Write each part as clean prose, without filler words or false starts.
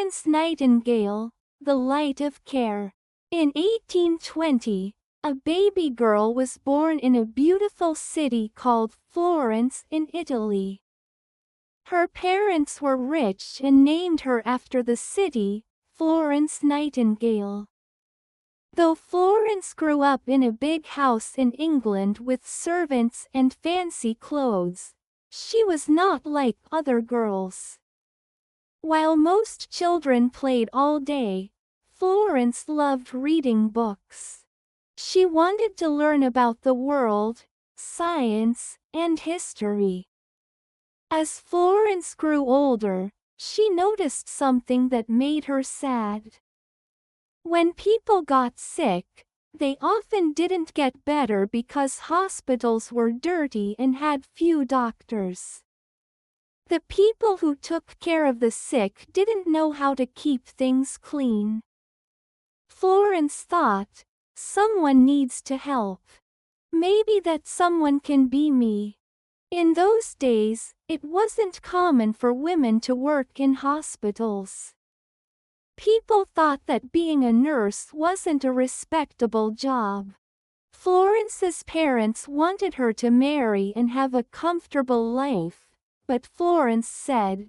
Florence Nightingale, the light of care. In 1820, a baby girl was born in a beautiful city called Florence in Italy. Her parents were rich and named her after the city, Florence Nightingale. Though Florence grew up in a big house in England with servants and fancy clothes, she was not like other girls. While most children played all day, Florence loved reading books. She wanted to learn about the world, science, and history. As Florence grew older, she noticed something that made her sad. When people got sick, they often didn't get better because hospitals were dirty and had few doctors. The people who took care of the sick didn't know how to keep things clean. Florence thought, someone needs to help. Maybe that someone can be me. In those days, it wasn't common for women to work in hospitals. People thought that being a nurse wasn't a respectable job. Florence's parents wanted her to marry and have a comfortable life, but Florence said,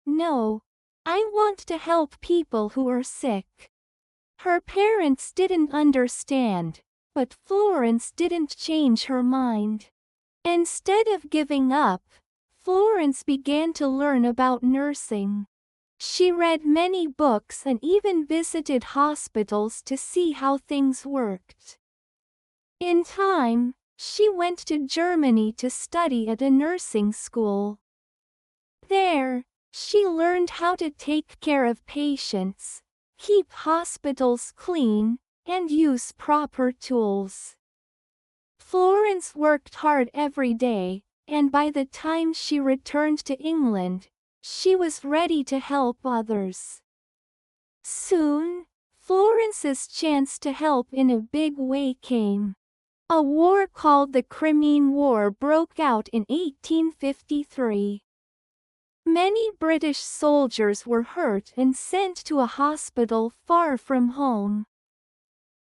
"No, I want to help people who are sick." Her parents didn't understand, but Florence didn't change her mind. Instead of giving up, Florence began to learn about nursing. She read many books and even visited hospitals to see how things worked. In time, she went to Germany to study at a nursing school. There, she learned how to take care of patients, keep hospitals clean, and use proper tools. Florence worked hard every day, and by the time she returned to England, she was ready to help others. Soon, Florence's chance to help in a big way came. A war called the Crimean War broke out in 1853. Many British soldiers were hurt and sent to a hospital far from home.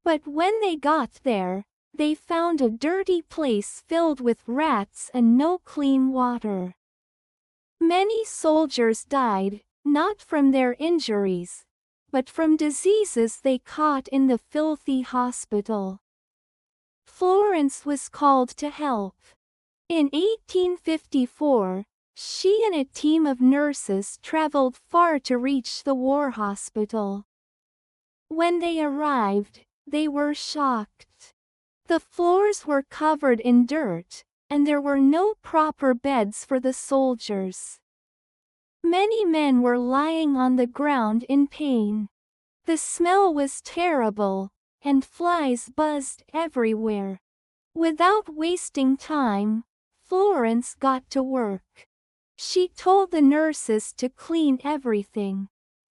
But when they got there, they found a dirty place filled with rats and no clean water. Many soldiers died, not from their injuries, but from diseases they caught in the filthy hospital. Florence was called to help. In 1854, she and a team of nurses traveled far to reach the war hospital. When they arrived, they were shocked. The floors were covered in dirt, and there were no proper beds for the soldiers. Many men were lying on the ground in pain. The smell was terrible, and flies buzzed everywhere. Without wasting time, Florence got to work. She told the nurses to clean everything.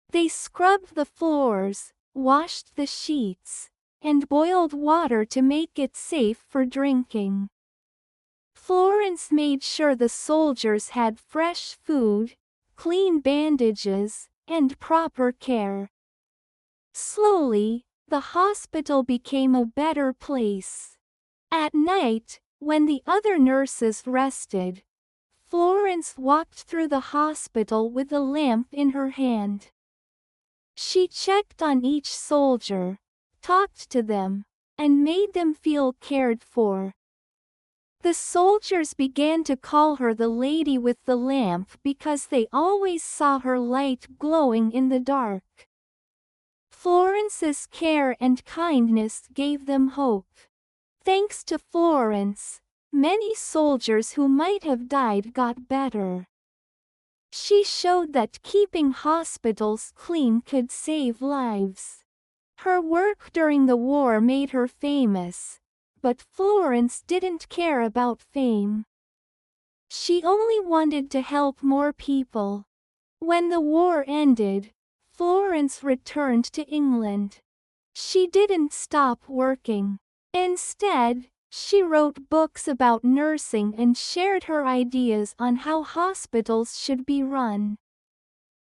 They scrubbed the floors, washed the sheets, and boiled water to make it safe for drinking. Florence made sure the soldiers had fresh food, clean bandages, and proper care. Slowly, the hospital became a better place. At night, when the other nurses rested, Florence walked through the hospital with a lamp in her hand. She checked on each soldier, talked to them, and made them feel cared for. The soldiers began to call her the lady with the lamp because they always saw her light glowing in the dark. Florence's care and kindness gave them hope. Thanks to Florence, many soldiers who might have died got better. She showed that keeping hospitals clean could save lives. Her work during the war made her famous, but Florence didn't care about fame. She only wanted to help more people. When the war ended, Florence returned to England. She didn't stop working. Instead, she wrote books about nursing and shared her ideas on how hospitals should be run.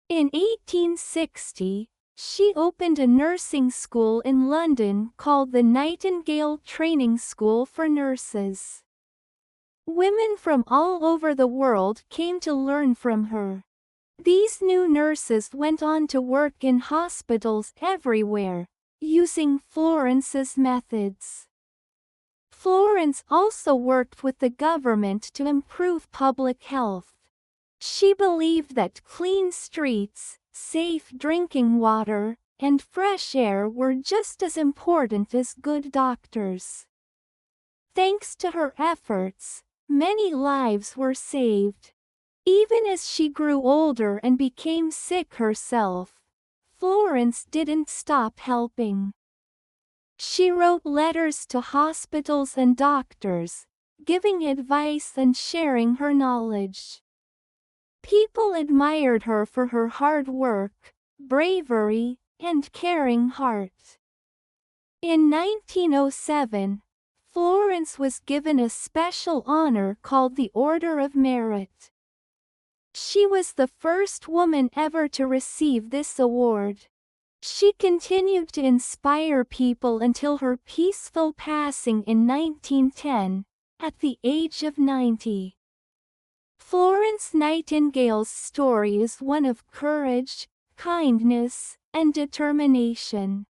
In 1860, she opened a nursing school in London called the Nightingale Training School for Nurses. Women from all over the world came to learn from her. These new nurses went on to work in hospitals everywhere, using Florence's methods. Florence also worked with the government to improve public health. She believed that clean streets, safe drinking water, and fresh air were just as important as good doctors. Thanks to her efforts, many lives were saved. Even as she grew older and became sick herself, Florence didn't stop helping. She wrote letters to hospitals and doctors, giving advice and sharing her knowledge. People admired her for her hard work, bravery, and caring heart. In 1907, Florence was given a special honor called the Order of Merit. She was the first woman ever to receive this award. She continued to inspire people until her peaceful passing in 1910, at the age of 90. Florence Nightingale's story is one of courage, kindness, and determination.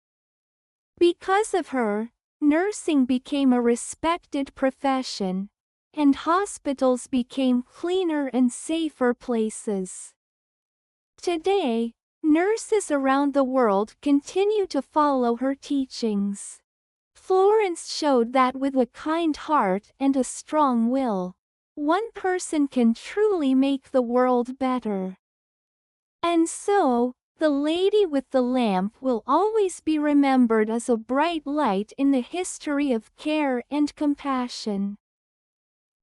Because of her, nursing became a respected profession, and hospitals became cleaner and safer places. Today, nurses around the world continue to follow her teachings. Florence showed that with a kind heart and a strong will, one person can truly make the world better. And so, the lady with the lamp will always be remembered as a bright light in the history of care and compassion.